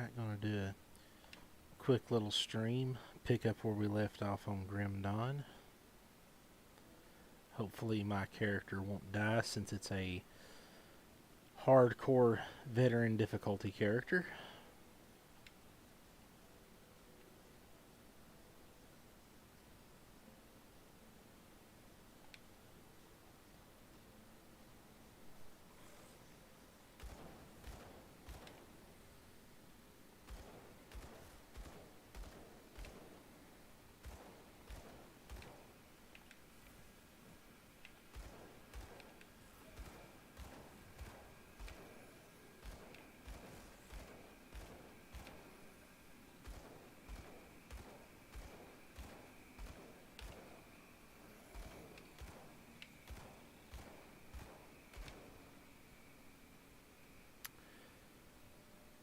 Alright, gonna do a quick little stream, pick up where we left off on Grim Dawn. Hopefully my character won't die since it's a hardcore veteran difficulty character.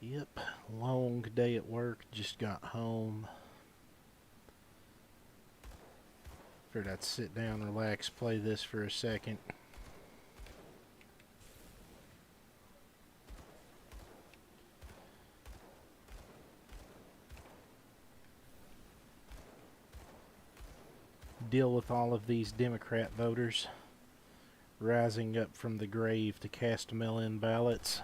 Yep, long day at work, just got home. Figured I'd sit down, relax, play this for a second. Deal with all of these Democrat voters rising up from the grave to cast mail-in ballots.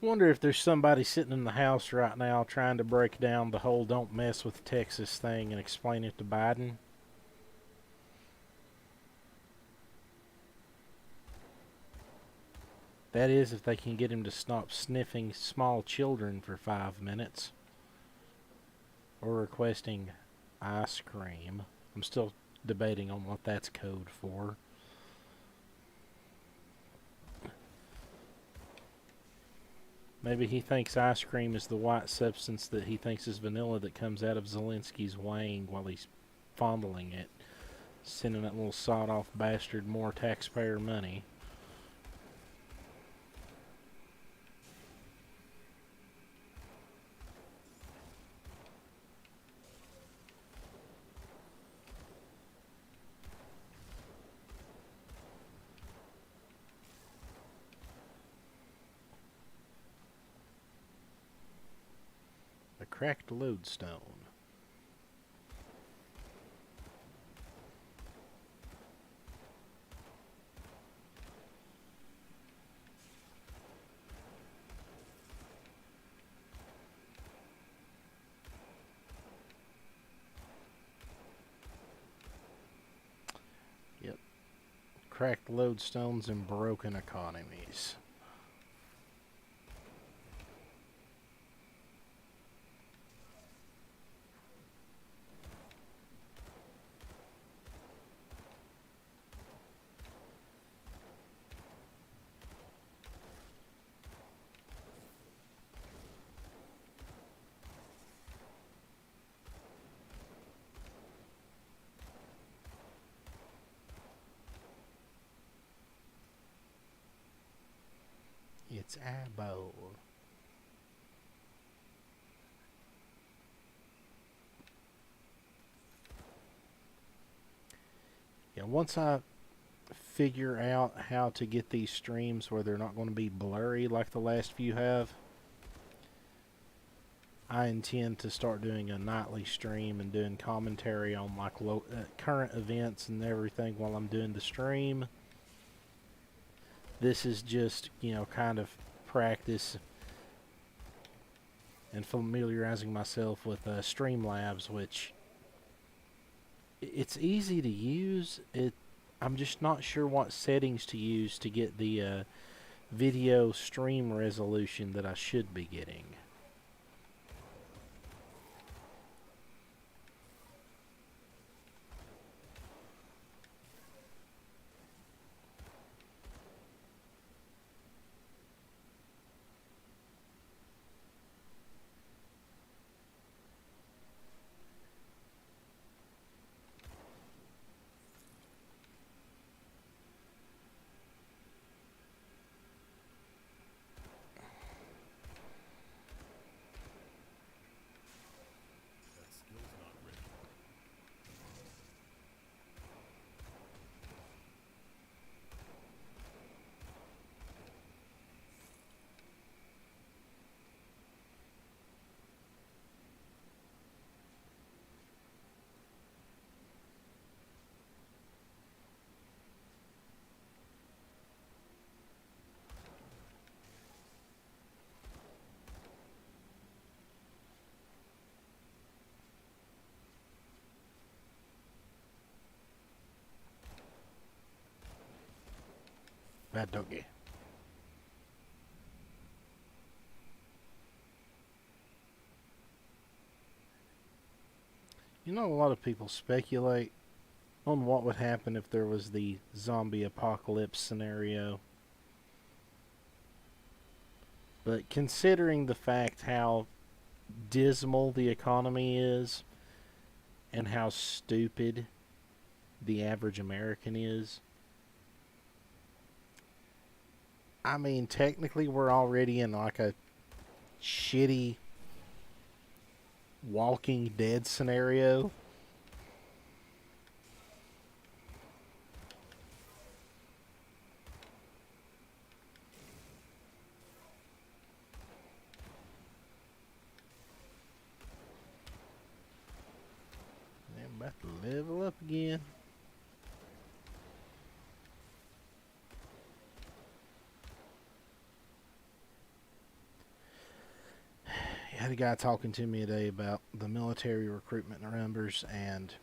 Wonder if there's somebody sitting in the house right now trying to break down the whole "don't mess with Texas" thing and explain it to Biden. That is, if they can get him to stop sniffing small children for 5 minutes. Or requesting ice cream. I'm still debating on what that's code for. Maybe he thinks ice cream is the white substance that he thinks is vanilla that comes out of Zelensky's wang while he's fondling it, sending that little sawed-off bastard more taxpayer money. A cracked lodestone. Yep. Cracked lodestones and broken economies. It's eyeball. Yeah, once I figure out how to get these streams where they're not going to be blurry like the last few have, I intend to start doing a nightly stream and doing commentary on like current events and everything while I'm doing the stream. This is just, kind of practice and familiarizing myself with Streamlabs, which it's easy to use. I'm just not sure what settings to use to get the video stream resolution that I should be getting. bad doggy. You know, a lot of people speculate on what would happen if there was the zombie apocalypse scenario. But considering the fact how dismal the economy is and how stupid the average American is, I mean, technically we're already in like a shitty Walking Dead scenario. I'm about to level up again. I had a guy talking to me today about the military recruitment numbers and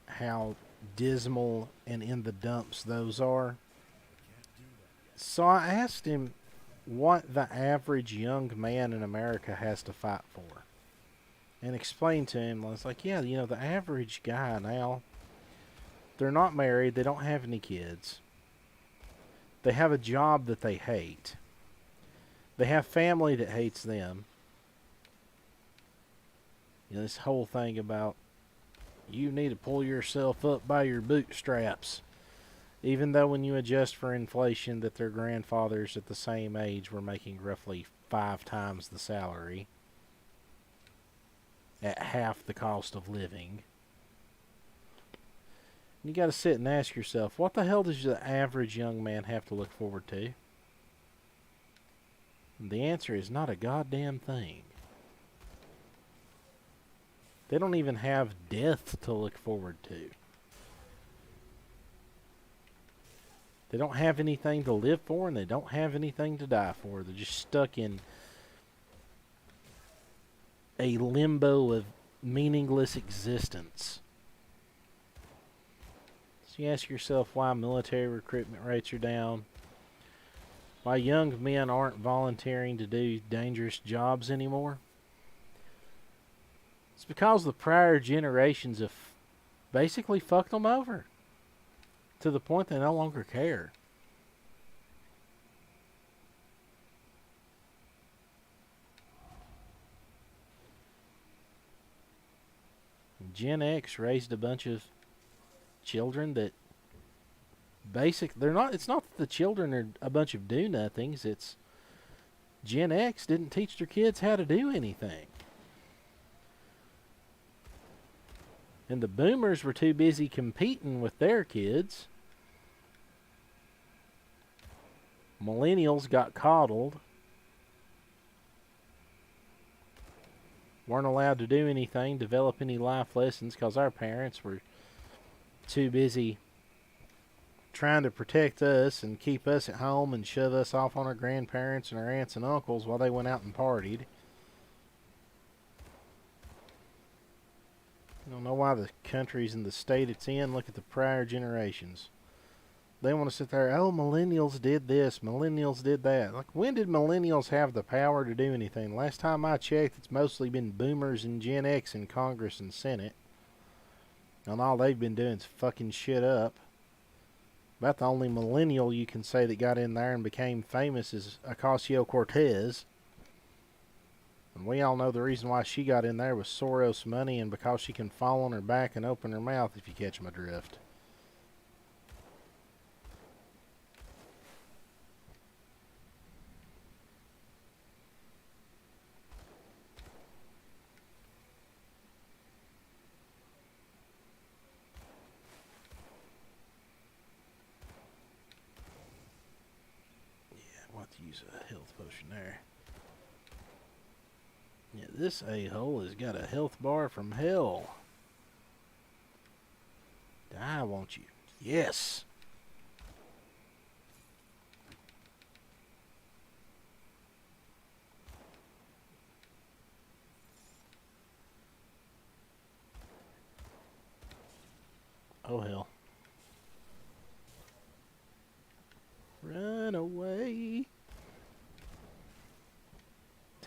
how dismal and in the dumps those are. So I asked him what the average young man in America has to fight for. And explained to him, I was like, yeah, you know, the average guy now, they're not married, they don't have any kids. They have a job that they hate. They have family that hates them. You know, this whole thing about you need to pull yourself up by your bootstraps. Even though when you adjust for inflation that their grandfathers at the same age were making roughly 5 times the salary at half the cost of living. You got to sit and ask yourself, what the hell does the average young man have to look forward to? And the answer is not a goddamn thing. They don't even have death to look forward to. They don't have anything to live for, and they don't have anything to die for. They're just stuck in a limbo of meaningless existence. So you ask yourself why military recruitment rates are down, why young men aren't volunteering to do dangerous jobs anymore. It's because the prior generations have basically fucked them over to the point they no longer care. Gen X raised a bunch of children that it's not that the children are a bunch of do-nothings, it's Gen X didn't teach their kids how to do anything. And the boomers were too busy competing with their kids. Millennials got coddled. Weren't allowed to do anything, develop any life lessons because our parents were too busy trying to protect us and keep us at home and shove us off on our grandparents and our aunts and uncles while they went out and partied. I don't know why the country's in the state it's in. Look at the prior generations. They want to sit there, oh, millennials did this, millennials did that. Like, when did millennials have the power to do anything? Last time I checked, it's mostly been boomers and Gen X in Congress and Senate. And all they've been doing is fucking shit up. About the only millennial you can say that got in there and became famous is Ocasio-Cortez. And we all know the reason why she got in there was Soros money and because she can fall on her back and open her mouth, if you catch my drift. Yeah, I want to use a health potion there. Yeah, this a-hole has got a health bar from hell. Die, won't you? Yes! Oh, hell.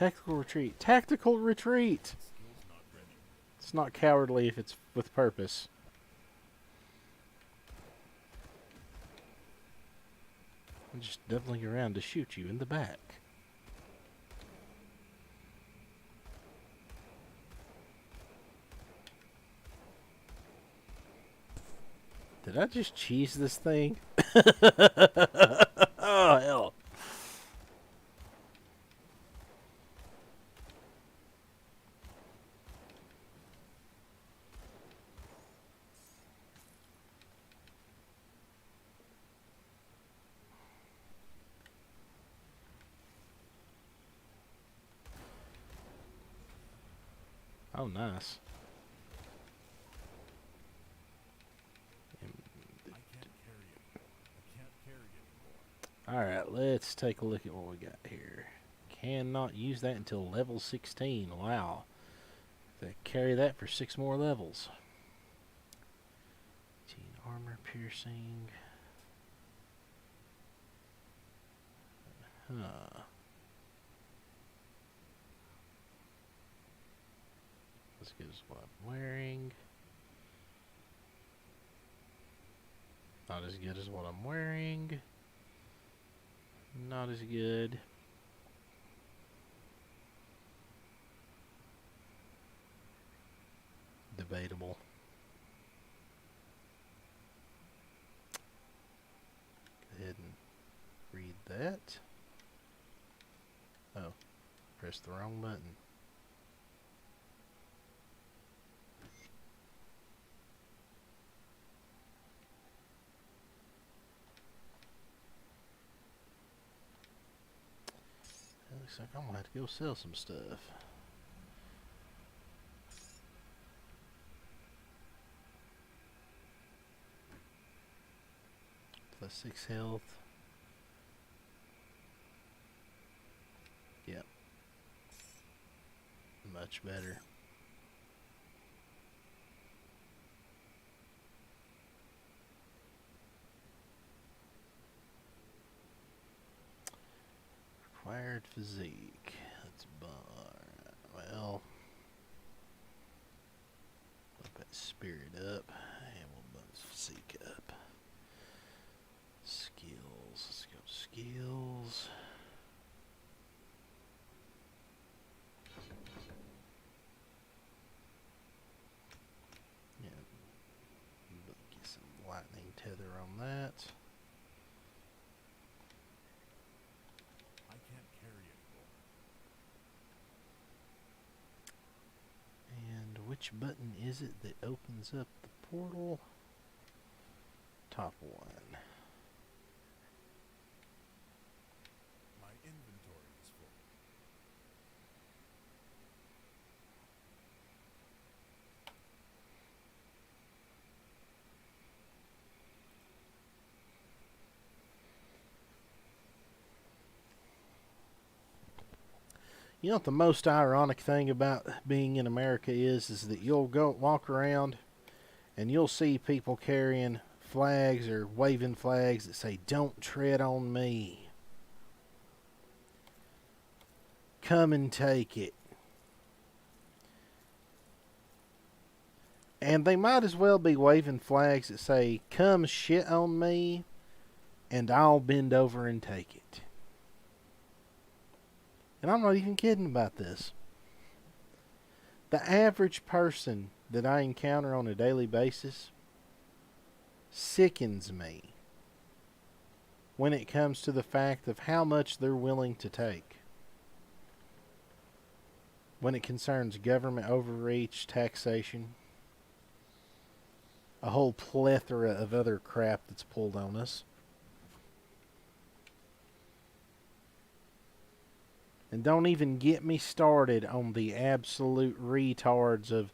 Tactical retreat. Tactical retreat! It's not cowardly if it's with purpose. I'm just doubling around to shoot you in the back. Did I just cheese this thing? Oh, hell. Oh, nice. Alright, let's take a look at what we got here. Cannot use that until level 16. Wow. They carry that for 6 more levels. 18 armor piercing. Huh. As good as what I'm wearing. Not as good as what I'm wearing. Not as good. Debatable. Go ahead and read that. Oh, pressed the wrong button. Looks like I'm gonna have to go sell some stuff. Plus 6 health. Yep. Much better. Required physique. Let's bar. Well, put that spirit up, and we'll bump his physique up. Skills. Let's go skills. Yeah. Get some lightning tether on that. Which button is it that opens up the portal? Top one. My inventory is full. You know what the most ironic thing about being in America is that you'll go walk around and you'll see people carrying flags or waving flags that say, "Don't tread on me. Come and take it." And they might as well be waving flags that say, "Come shit on me and I'll bend over and take it." And I'm not even kidding about this. The average person that I encounter on a daily basis sickens me when it comes to the fact of how much they're willing to take. When it concerns government overreach, taxation, a whole plethora of other crap that's pulled on us. And don't even get me started on the absolute retards of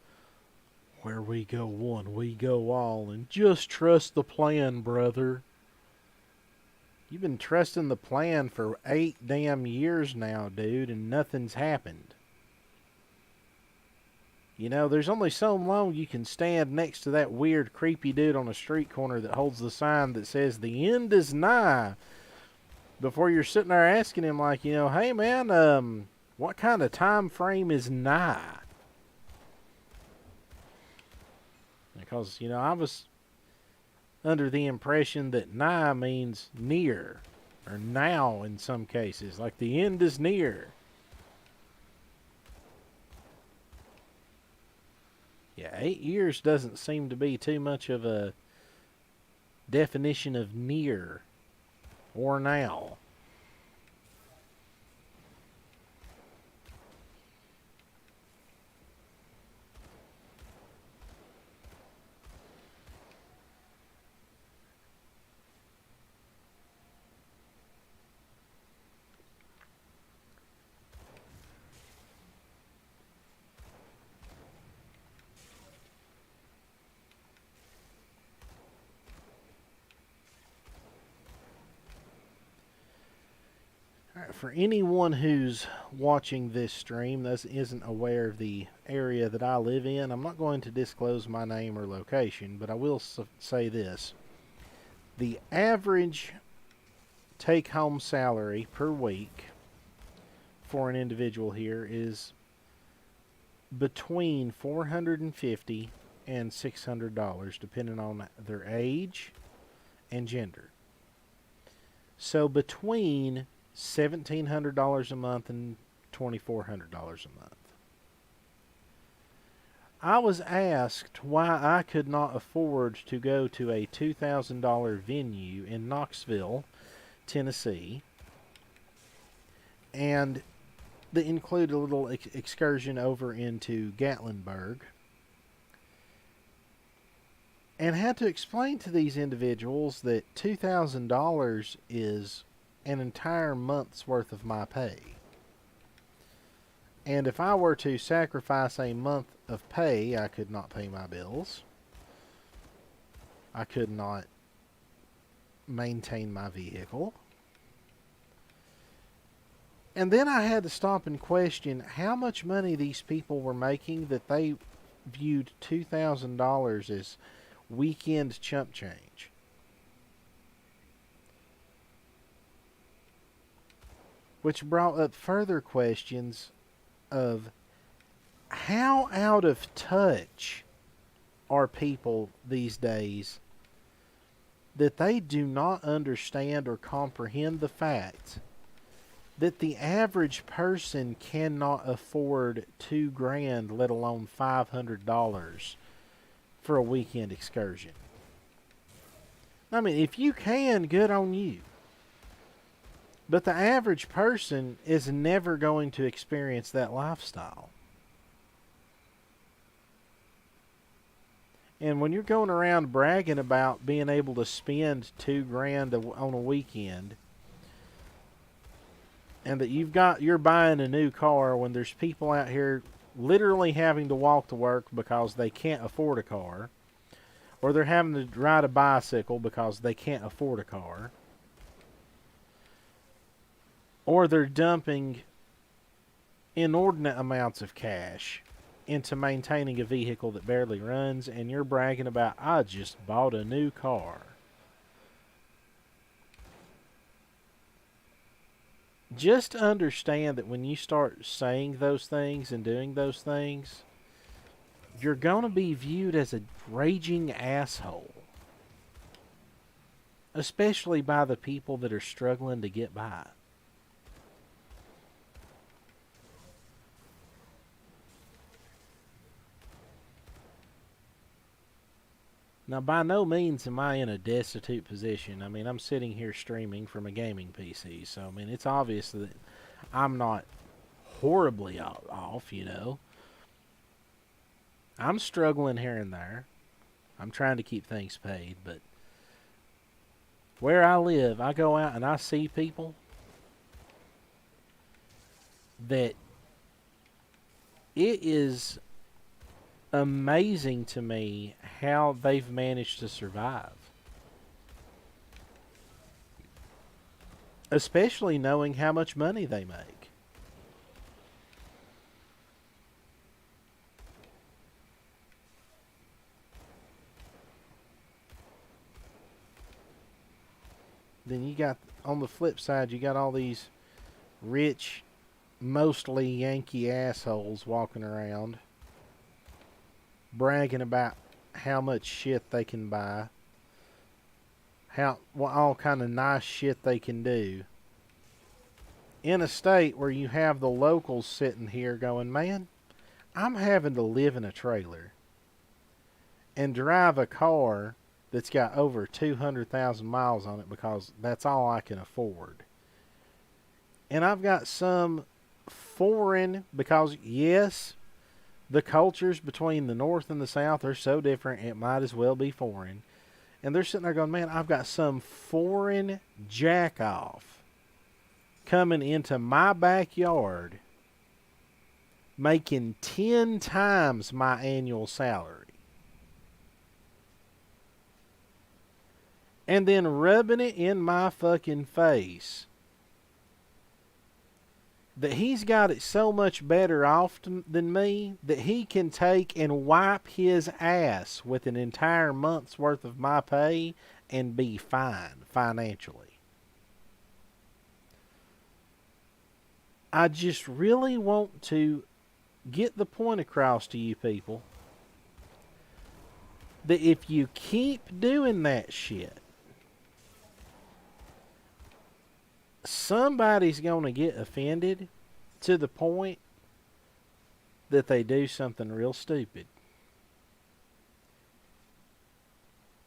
where we go one, we go all, and just trust the plan, brother. You've been trusting the plan for 8 damn years now, dude, and nothing's happened. You know, there's only so long you can stand next to that weird, creepy dude on a street corner that holds the sign that says, "The end is nigh," before you're sitting there asking him, like, you know, "Hey, man, What kind of time frame is nigh? Because, I was under the impression that nigh means near, or now in some cases, like the end is near. Yeah, 8 years doesn't seem to be too much of a definition of near or now. For anyone who's watching this stream that isn't aware of the area that I live in, I'm not going to disclose my name or location, but I will say this. The average take-home salary per week for an individual here is between $450 and $600, depending on their age and gender. So between $1,700 a month and $2,400 a month. I was asked why I could not afford to go to a $2,000 venue in Knoxville, Tennessee, and they include a little excursion over into Gatlinburg, and had to explain to these individuals that $2,000 is an entire month's worth of my pay. And if I were to sacrifice a month of pay, I could not pay my bills. I could not maintain my vehicle. And then I had to stop and question how much money these people were making that they viewed $2,000 as weekend chump change. Which brought up further questions of how out of touch are people these days that they do not understand or comprehend the fact that the average person cannot afford $2,000, let alone $500 for a weekend excursion. I mean, if you can, good on you. But the average person is never going to experience that lifestyle. And when you're going around bragging about being able to spend $2,000 on a weekend, and that you're buying a new car when there's people out here literally having to walk to work because they can't afford a car, or they're having to ride a bicycle because they can't afford a car, or they're dumping inordinate amounts of cash into maintaining a vehicle that barely runs, and you're bragging about, I just bought a new car. Just understand that when you start saying those things and doing those things, you're going to be viewed as a raging asshole. Especially by the people that are struggling to get by. Now, by no means am I in a destitute position. I mean, I'm sitting here streaming from a gaming PC, so, I mean, it's obvious that I'm not horribly off, I'm struggling here and there. I'm trying to keep things paid, but where I live, I go out and I see people that it is amazing to me how they've managed to survive. Especially knowing how much money they make. Then you got, on the flip side, you got all these rich mostly Yankee assholes walking around bragging about how much shit they can buy, all kind of nice shit they can do. In a state where you have the locals sitting here going, man, I'm having to live in a trailer and drive a car that's got over 200,000 miles on it because that's all I can afford. And I've got some foreign, because yes, the cultures between the North and the South are so different, it might as well be foreign. And they're sitting there going, man, I've got some foreign jack-off coming into my backyard making 10 times my annual salary. And then rubbing it in my fucking face that he's got it so much better off than me that he can take and wipe his ass with an entire month's worth of my pay and be fine financially. I just really want to get the point across to you people that if you keep doing that shit, somebody's going to get offended to the point that they do something real stupid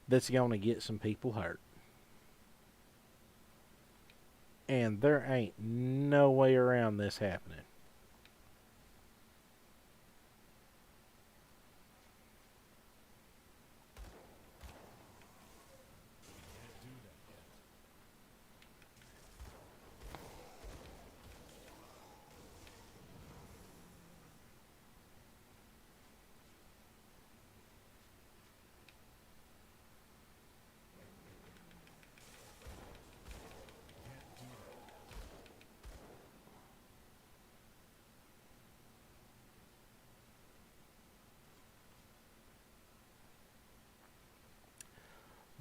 that's going to get some people hurt. And there ain't no way around this happening.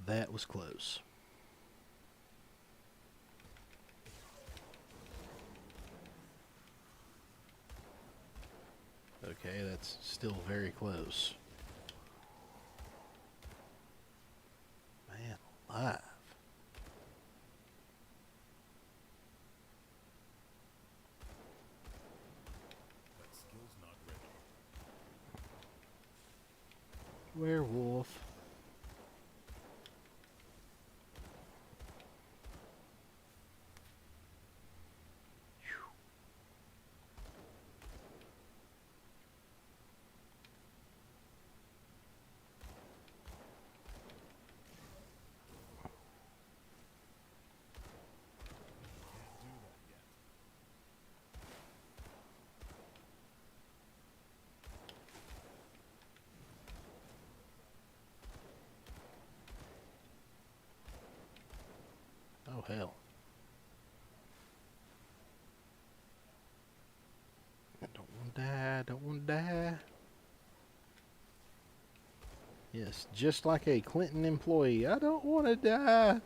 That was close. Okay, that's still very close. Man, alive. Werewolf. Oh, hell. I don't want to die. Don't want to die. Yes, just like a Clinton employee. I don't want to die.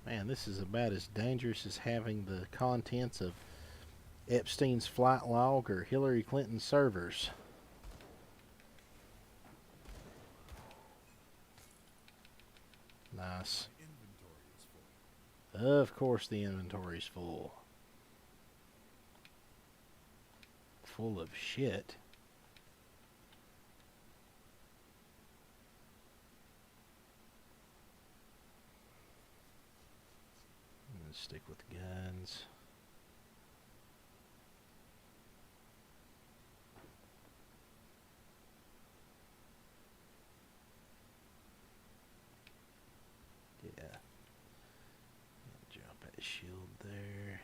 Man, this is about as dangerous as having the contents of Epstein's flight log or Hillary Clinton's servers. Nice. Of course the inventory's full. Full of shit. Let's stick with guns. Yeah. Drop that shield there.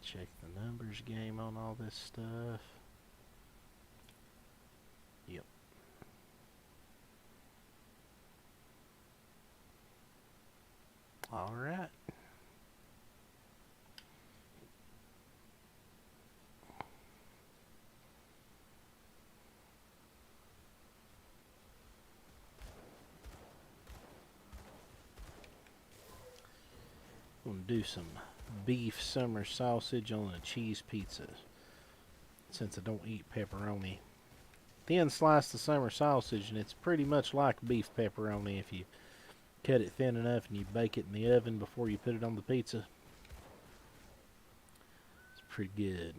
Check the numbers game on all this stuff. Yep. All right. I'm going to do some beef summer sausage on a cheese pizza, since I don't eat pepperoni. Thin slice the summer sausage, and it's pretty much like beef pepperoni if you cut it thin enough and you bake it in the oven before you put it on the pizza. It's pretty good.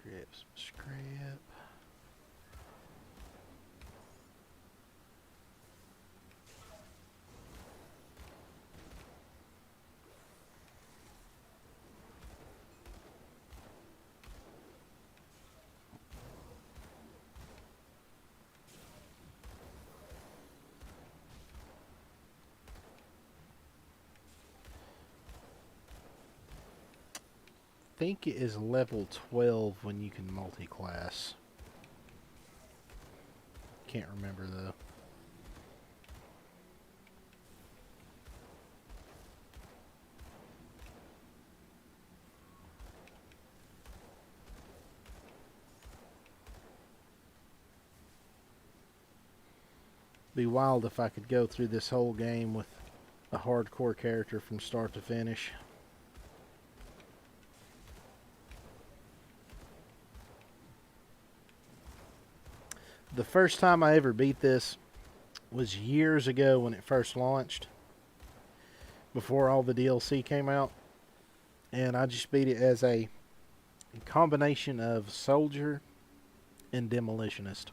Grab some scrap. I think it is level 12 when you can multi-class. Can't remember though. Be wild if I could go through this whole game with a hardcore character from start to finish. The first time I ever beat this was years ago when it first launched, before all the DLC came out, and I just beat it as a combination of soldier and demolitionist.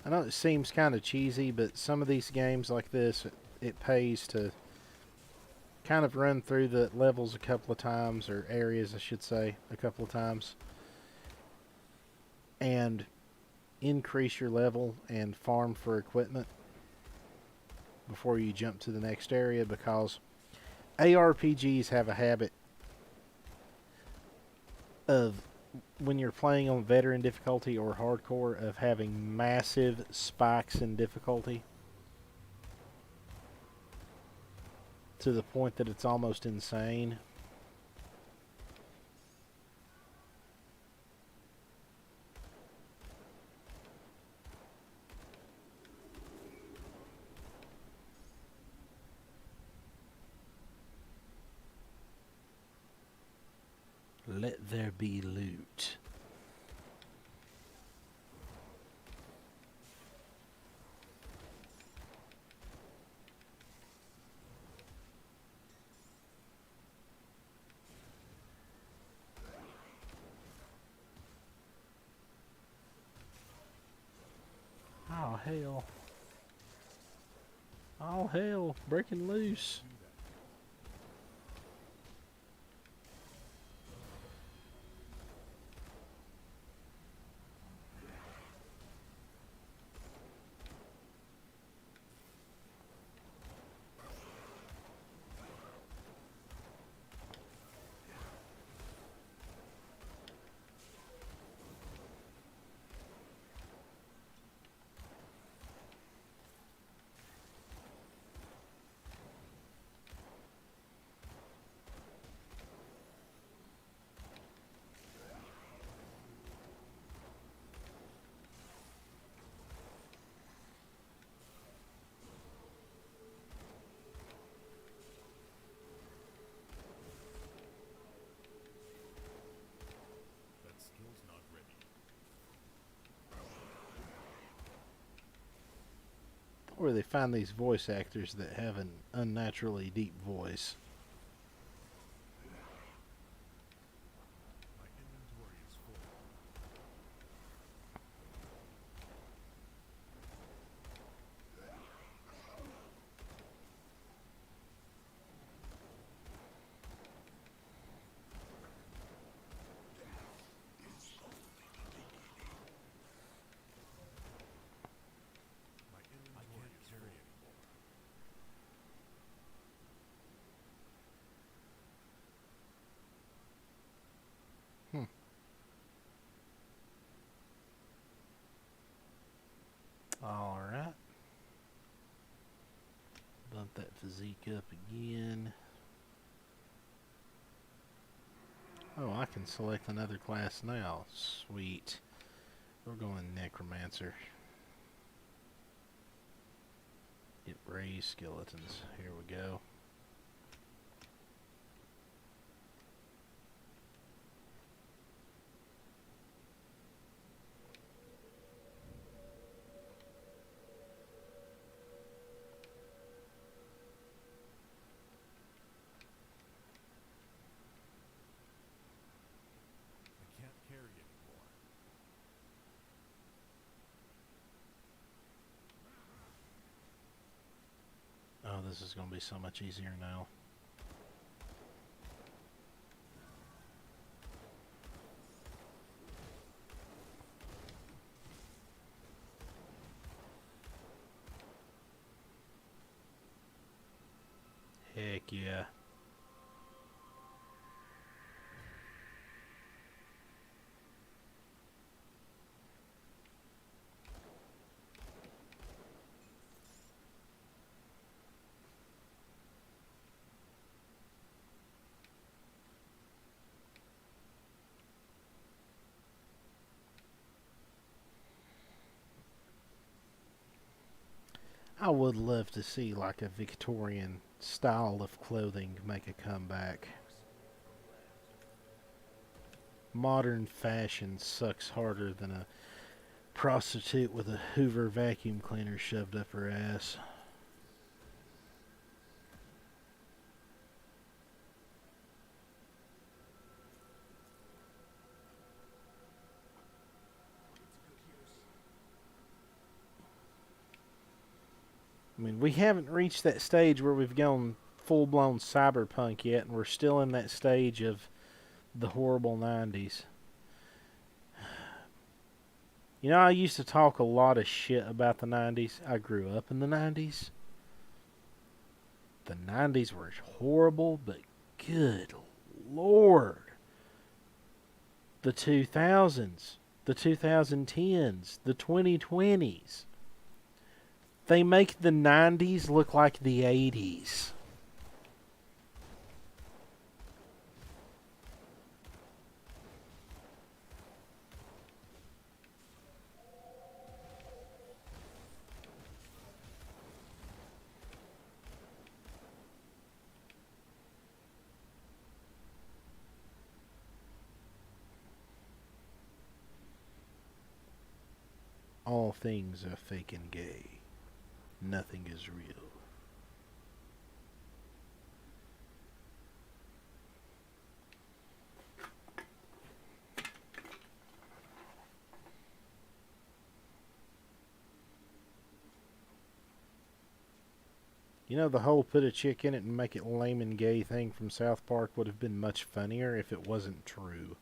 I know it seems kind of cheesy, but some of these games like this, it pays to kind of run through the levels a couple of times, or areas I should say, a couple of times, and increase your level and farm for equipment before you jump to the next area, because ARPGs have a habit of, when you're playing on veteran difficulty or hardcore, of having massive spikes in difficulty to the point that it's almost insane. Let there be loot. Oh, hell. Oh, hell. Breaking loose. where they find these voice actors that have an unnaturally deep voice. My inventory is full. My inventory is full. Anymore. Alright. Bump that physique up again. Oh, I can select another class now. Sweet. We're going Necromancer. Get raised skeletons. Here we go. I can't carry anymore. Oh, this is going to be so much easier now. Heck yeah. I would love to see like a Victorian style of clothing make a comeback. Modern fashion sucks harder than a prostitute with a Hoover vacuum cleaner shoved up her ass. I mean, we haven't reached that stage where we've gone full-blown cyberpunk yet, and we're still in that stage of the horrible 90s. You know, I used to talk a lot of shit about the 90s. I grew up in the 90s. The 90s were horrible, but good Lord. The 2000s, the 2010s, the 2020s. They make the 90s look like the 80s. All things are fake and gay. Nothing is real. You know, the whole put a chick in it and make it lame and gay thing from South Park would have been much funnier if it wasn't true.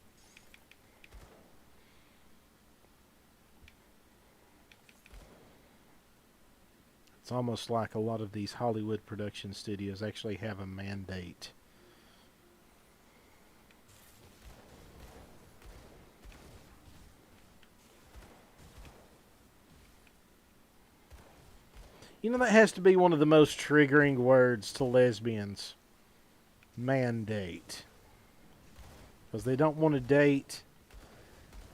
It's almost like a lot of these Hollywood production studios actually have a mandate. You know, that has to be one of the most triggering words to lesbians. Mandate. Because they don't want to date,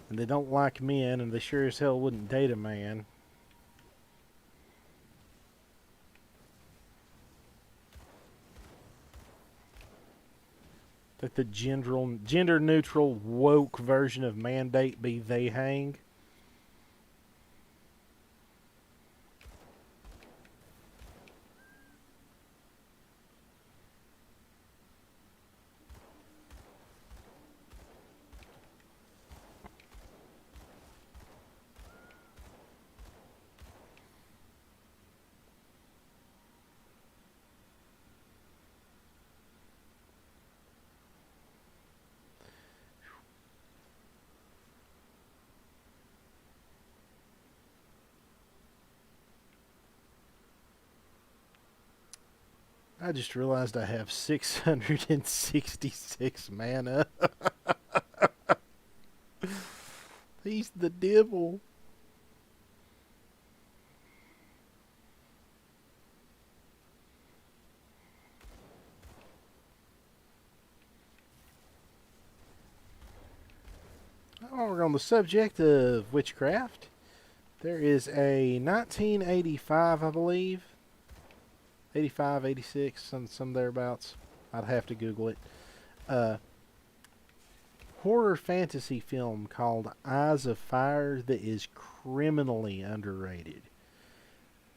and they don't like men, and they sure as hell wouldn't date a man. That the gender neutral woke version of mandate be they hang. I just realized I have 666 mana. He's the devil. Oh, we're on the subject of witchcraft. There is a 1985, I believe. 85, 86, some thereabouts. I'd have to Google it. Uh, horror fantasy film called Eyes of Fire that is criminally underrated.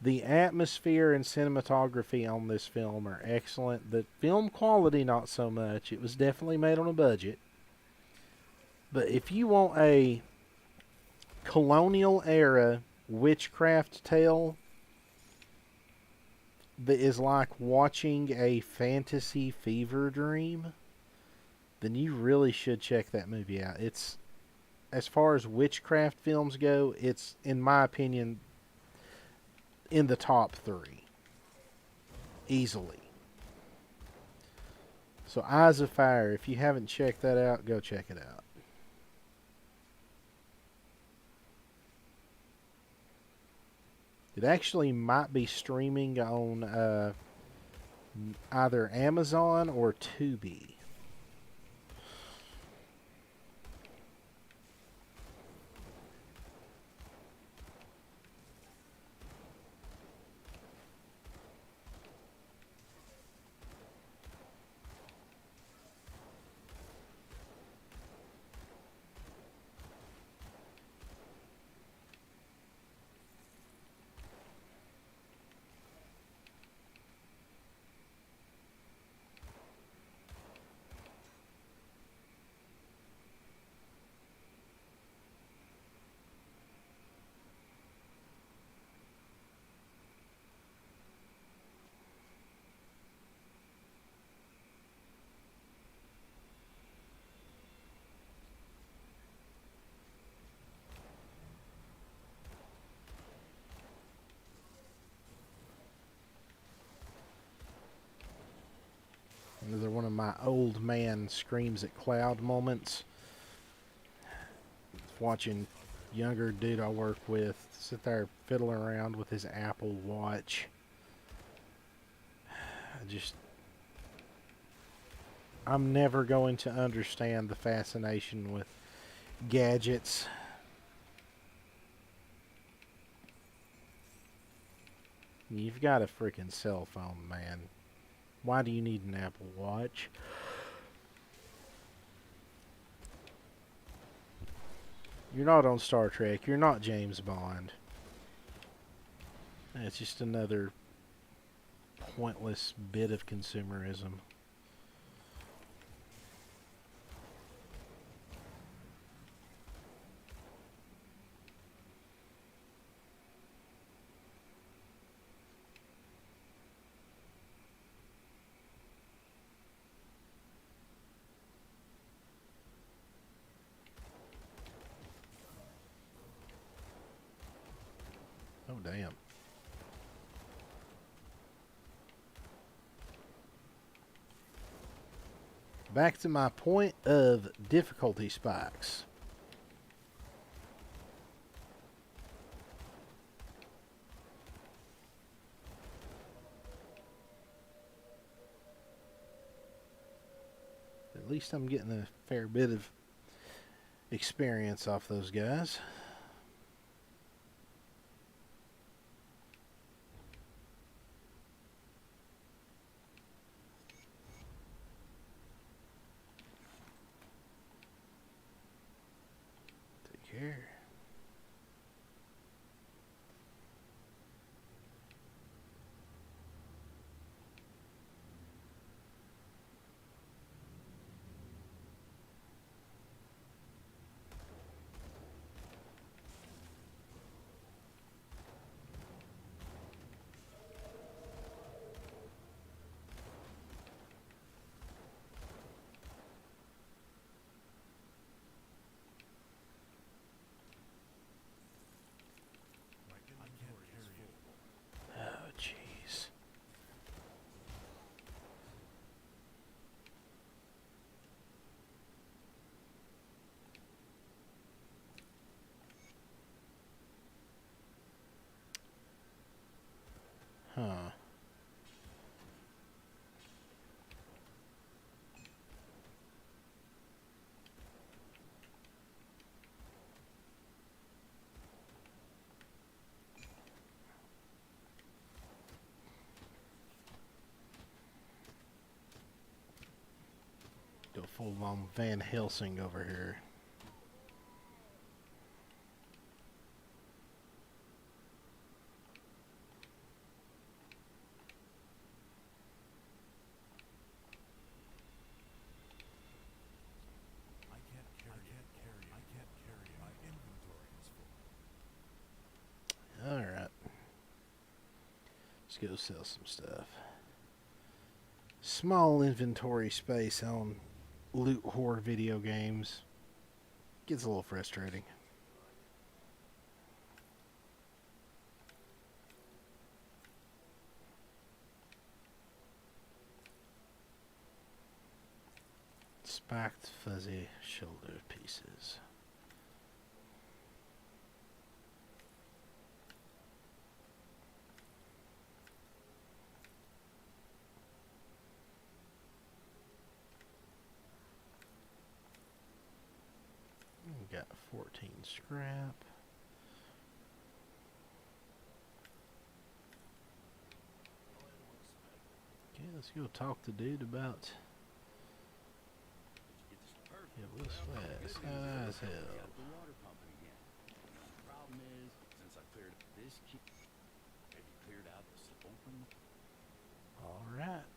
The atmosphere and cinematography on this film are excellent. The film quality, not so much. It was definitely made on a budget. But if you want a colonial era witchcraft tale that is like watching a fantasy fever dream, then you really should check that movie out. It's, as far as witchcraft films go, it's, in my opinion, in the top 3 easily. So Eyes of Fire, if you haven't checked that out, go check it out. It actually might be streaming on either Amazon or Tubi. Another one of my old man screams at cloud moments. Watching younger dude I work with sit there fiddling around with his Apple Watch. I'm never going to understand the fascination with gadgets. You've got a freaking cell phone, man. Why do you need an Apple Watch? You're not on Star Trek. You're not James Bond. It's just another pointless bit of consumerism. Oh, damn. Back to my point of difficulty spikes. At least I'm getting a fair bit of experience off those guys. Take care. full on Van Helsing over here. I can't carry it. I can't carry it. My inventory is full. Alright. Let's go sell some stuff. Small inventory space on loot horde video games gets a little frustrating. Spiked fuzzy shoulder pieces. We got 14 scrap. Okay, let's go talk to dude about. Yeah, what's that? It's high as hell. The water pumping again. The problem is, since I cleared this key, have you cleared out the slip open? Alright.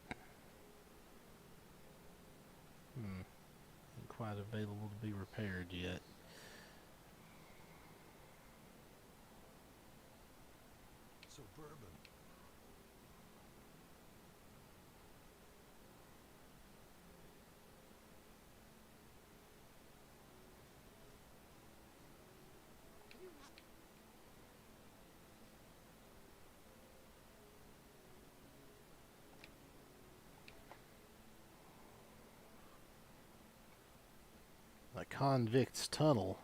Ain't quite available to be repaired yet. Suburban. The Convict's Tunnel.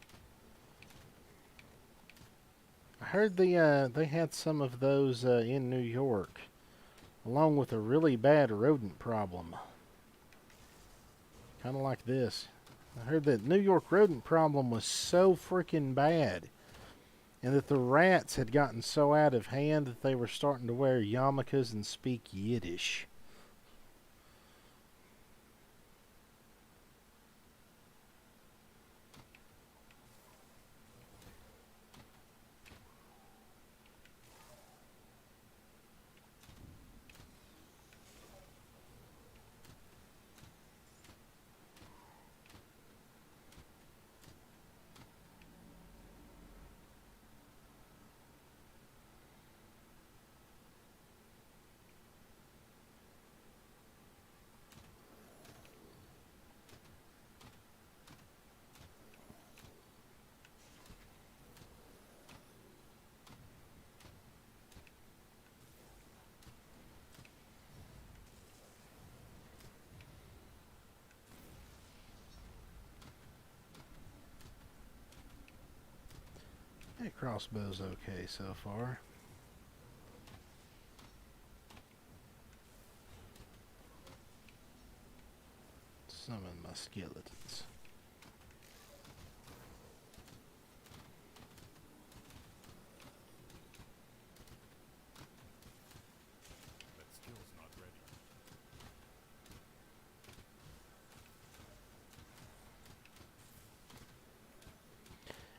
I heard they had some of those in New York, along with a really bad rodent problem. Kind of like this. I heard that New York rodent problem was so freaking bad, and that the rats had gotten so out of hand that they were starting to wear yarmulkes and speak Yiddish. That crossbow's okay so far. Summon my skeletons. That skill's not ready.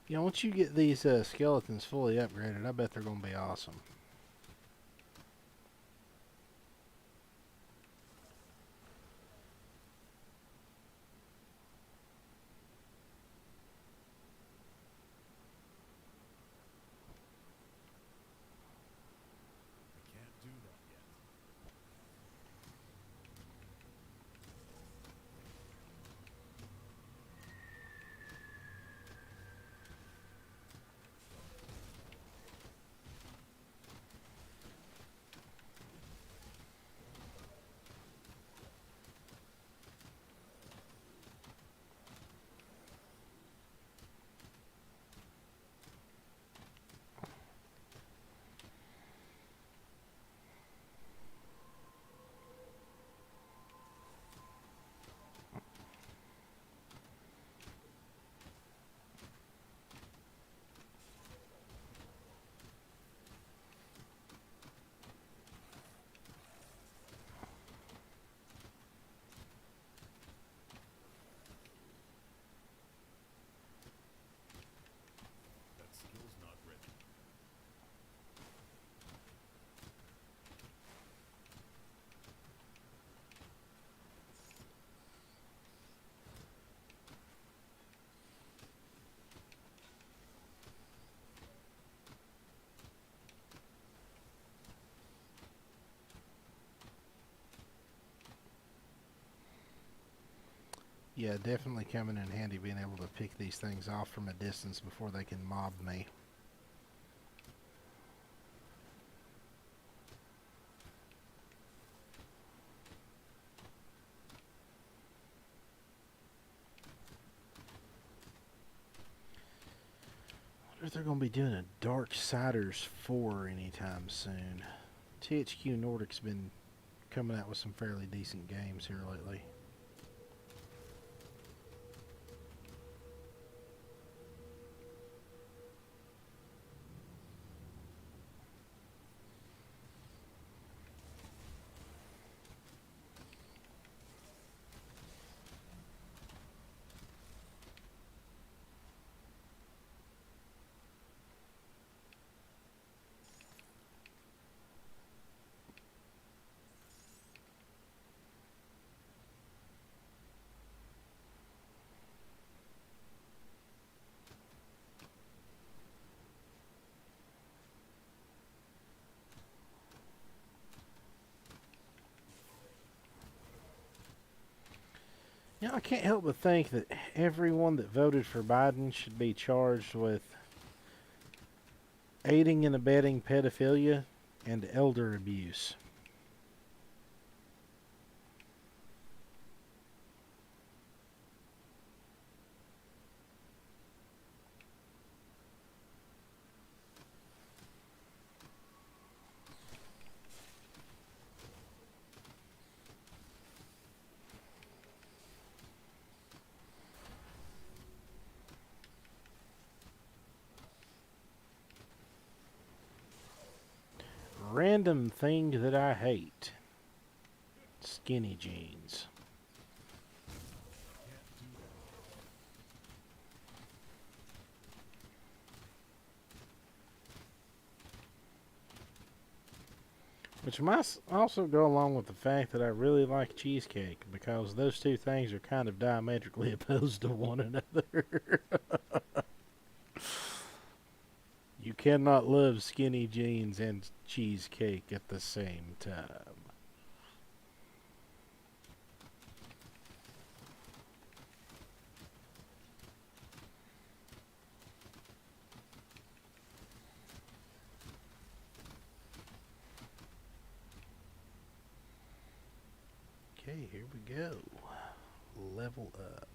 You know, once you get these skeletons fully upgraded, I bet they're going to be awesome. I can't do that yet. Yeah, definitely coming in handy being able to pick these things off from a distance before they can mob me. I wonder if they're going to be doing a Darksiders 4 anytime soon. THQ Nordic's been coming out with some fairly decent games here lately. You know, I can't help but think that everyone that voted for Biden should be charged with aiding and abetting pedophilia and elder abuse. Random thing that I hate. Skinny jeans. Which might also go along with the fact that I really like cheesecake, because those two things are kind of diametrically opposed to one another. You cannot love skinny jeans and cheesecake at the same time. Okay, here we go. Level up.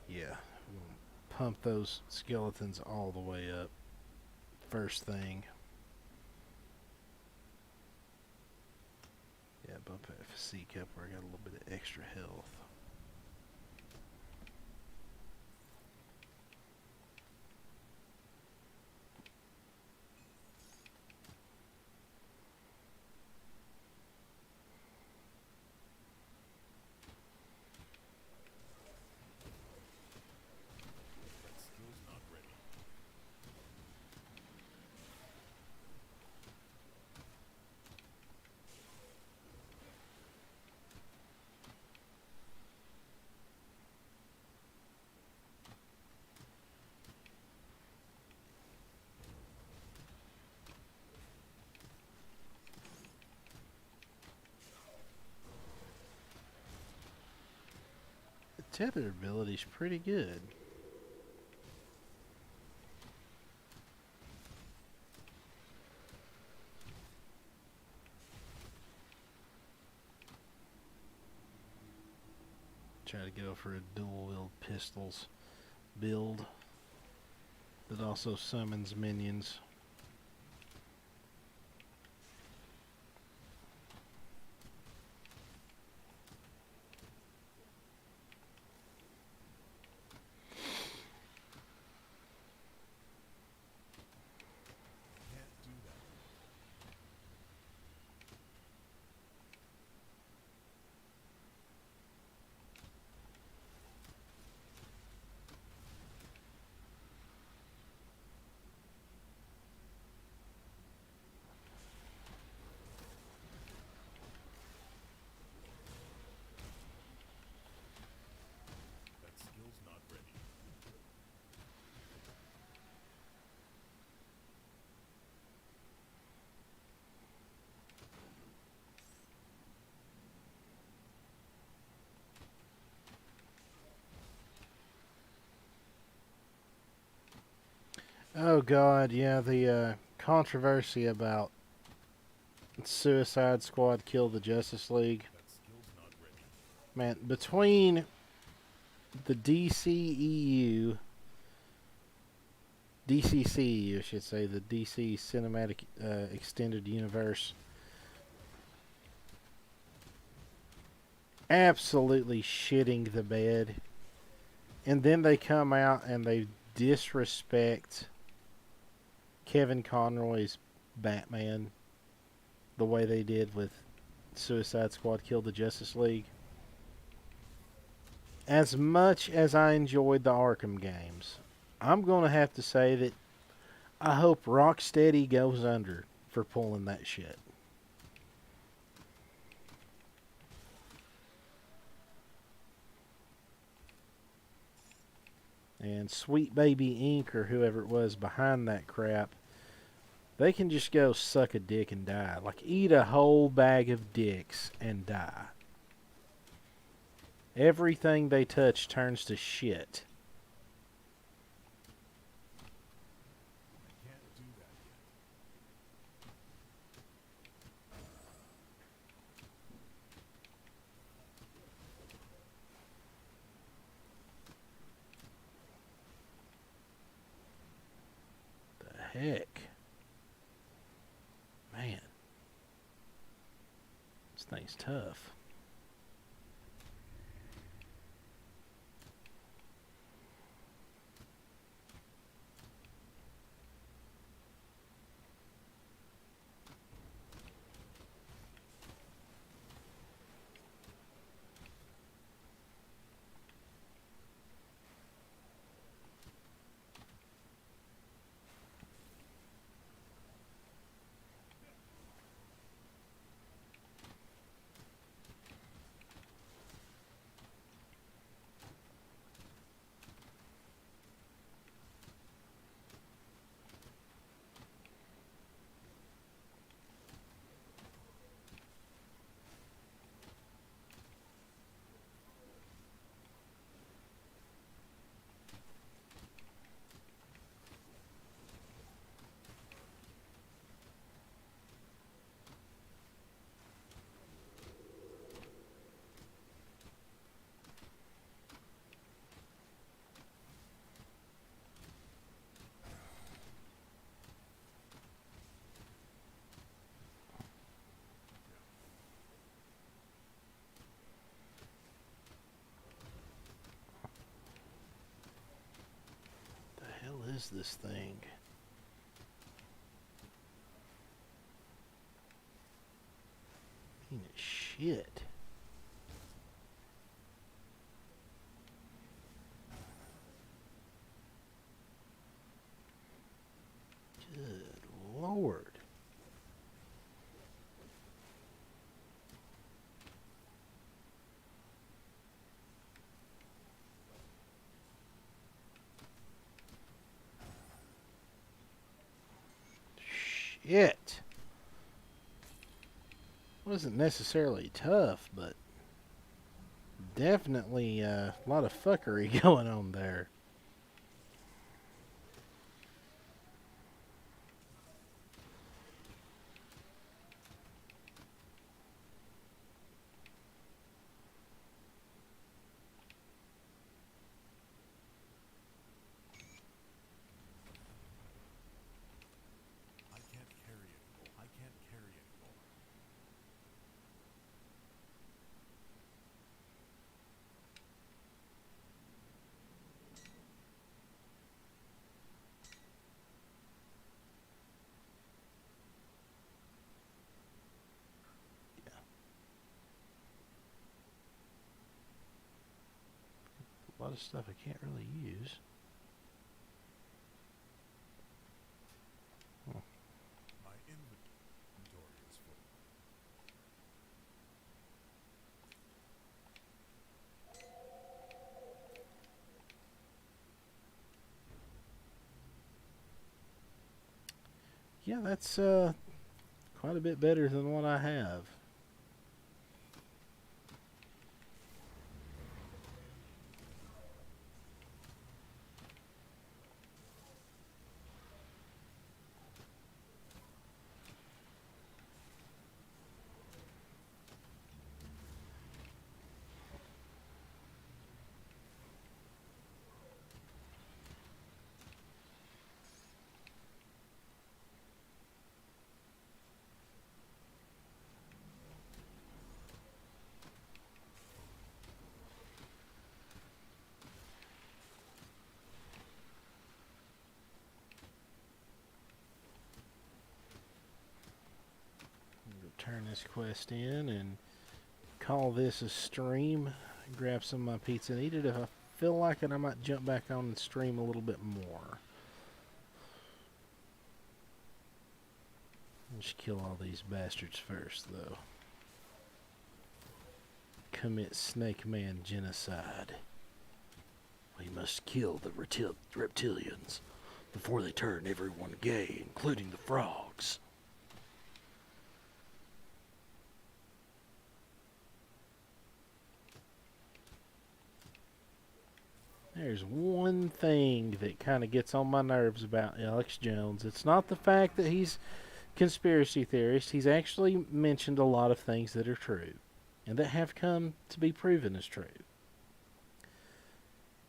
Yeah, pump those skeletons all the way up. First thing. Yeah, bump FC cup where I got a little bit of extra health. That skill's not ready. The tether ability's pretty good. Try to go for a dual wield pistols build that also summons minions. Can't do that. Oh God, yeah, the controversy about Suicide Squad Kill the Justice League. That skill's not ready. Man, between the DCEU, DCCEU, I should say, the DC Cinematic Extended Universe, absolutely shitting the bed, and then they come out and they disrespect Kevin Conroy's Batman the way they did with Suicide Squad Kill the Justice League. As much as I enjoyed the Arkham games, I'm going to have to say that I hope Rocksteady goes under for pulling that shit. And Sweet Baby Inc. or whoever it was behind that crap, they can just go suck a dick and die. Like, eat a whole bag of dicks and die. Everything they touch turns to shit. I can't do that yet. The heck? Man. This thing's tough. The hell is this thing? I mean, it's shit. Good Lord. Shit. Wasn't necessarily tough, but definitely a lot of fuckery going on there. I can't carry anymore. I can't carry anymore. A lot of stuff I can't really use. My inventory is full. Yeah, that's quite a bit better than what I have. this quest in and call this a stream. Grab some of my pizza and eat it. If I feel like it, I might jump back on and stream a little bit more. Just kill all these bastards first, though. Commit Snake Man genocide. We must kill the reptilians before they turn everyone gay, including the frogs. There's one thing that kind of gets on my nerves about Alex Jones. It's not the fact that he's conspiracy theorist. He's actually mentioned a lot of things that are true and that have come to be proven as true.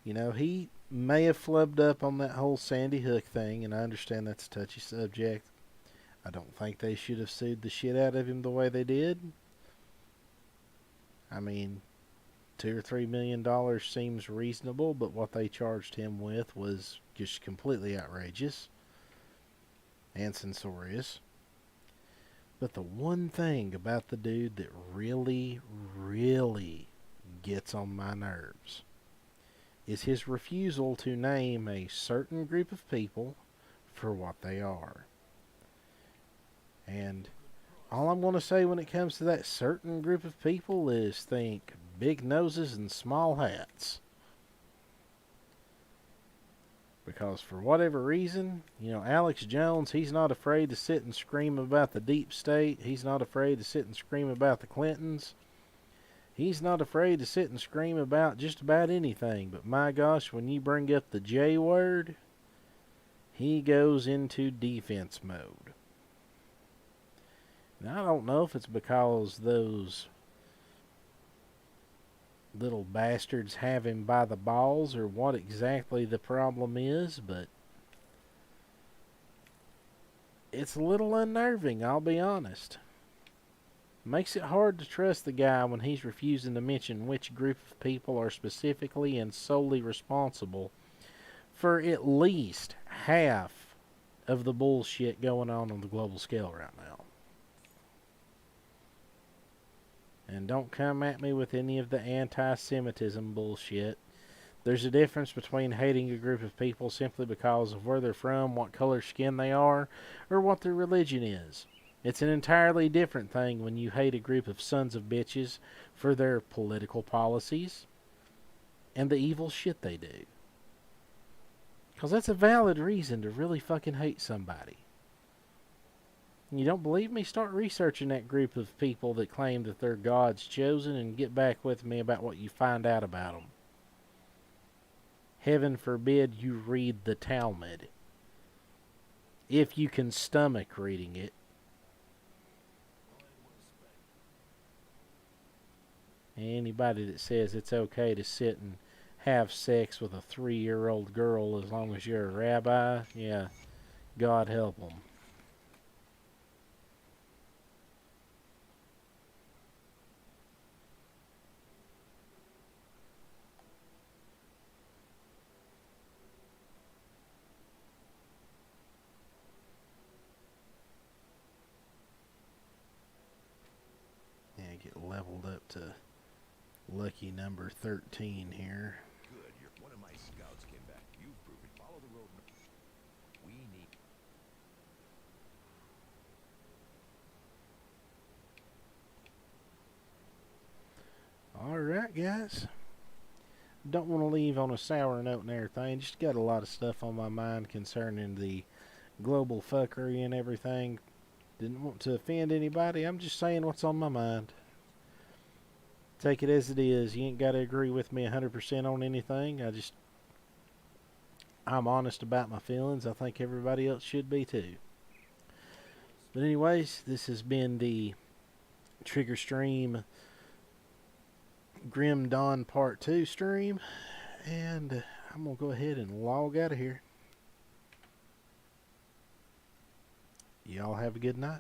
You know, he may have flubbed up on that whole Sandy Hook thing, and I understand that's a touchy subject. I don't think they should have sued the shit out of him the way they did. I mean, $2 or $3 million seems reasonable, but what they charged him with was just completely outrageous and censorious. But the one thing about the dude that really, really gets on my nerves is his refusal to name a certain group of people for what they are. And all I'm going to say when it comes to that certain group of people is think big noses and small hats. Because for whatever reason, you know, Alex Jones, he's not afraid to sit and scream about the deep state. He's not afraid to sit and scream about the Clintons. He's not afraid to sit and scream about just about anything. But my gosh, when you bring up the J word, he goes into defense mode. Now, I don't know if it's because those little bastards have him by the balls or what exactly the problem is, but it's a little unnerving, I'll be honest. Makes it hard to trust the guy when he's refusing to mention which group of people are specifically and solely responsible for at least half of the bullshit going on the global scale right now. And don't come at me with any of the anti-Semitism bullshit. There's a difference between hating a group of people simply because of where they're from, what color skin they are, or what their religion is. It's an entirely different thing when you hate a group of sons of bitches for their political policies and the evil shit they do. Because that's a valid reason to really fucking hate somebody. You don't believe me? Start researching that group of people that claim that they're God's chosen and get back with me about what you find out about them. Heaven forbid you read the Talmud. If you can stomach reading it. Anybody that says it's okay to sit and have sex with a 3-year-old girl as long as you're a rabbi, yeah, God help them. Get leveled up to lucky number 13 here. Good. One of my scouts came back. You've proven. Follow the road. We need. Alright, guys. Don't want to leave on a sour note and everything. Just got a lot of stuff on my mind concerning the global fuckery and everything. Didn't want to offend anybody. I'm just saying what's on my mind. Take it as it is. You ain't got to agree with me 100% on anything. I'm honest about my feelings. I think everybody else should be too. But anyways, this has been the Trigger Stream Grim Dawn Part 2 stream. And I'm going to go ahead and log out of here. Y'all have a good night.